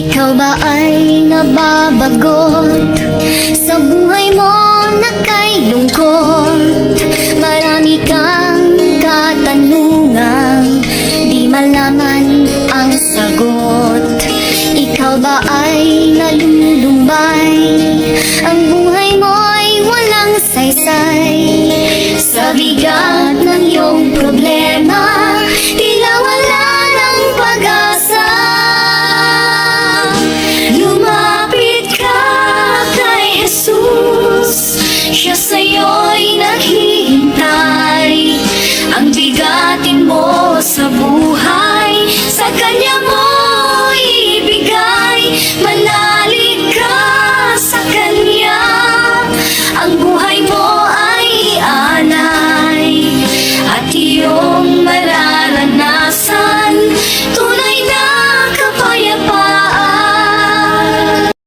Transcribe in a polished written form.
Ikaw ba ay nababagot sa buhay mo na kay lungkot? Marami kang katanungang di malaman ang sagot. Ikaw ba ay nalulumbay ang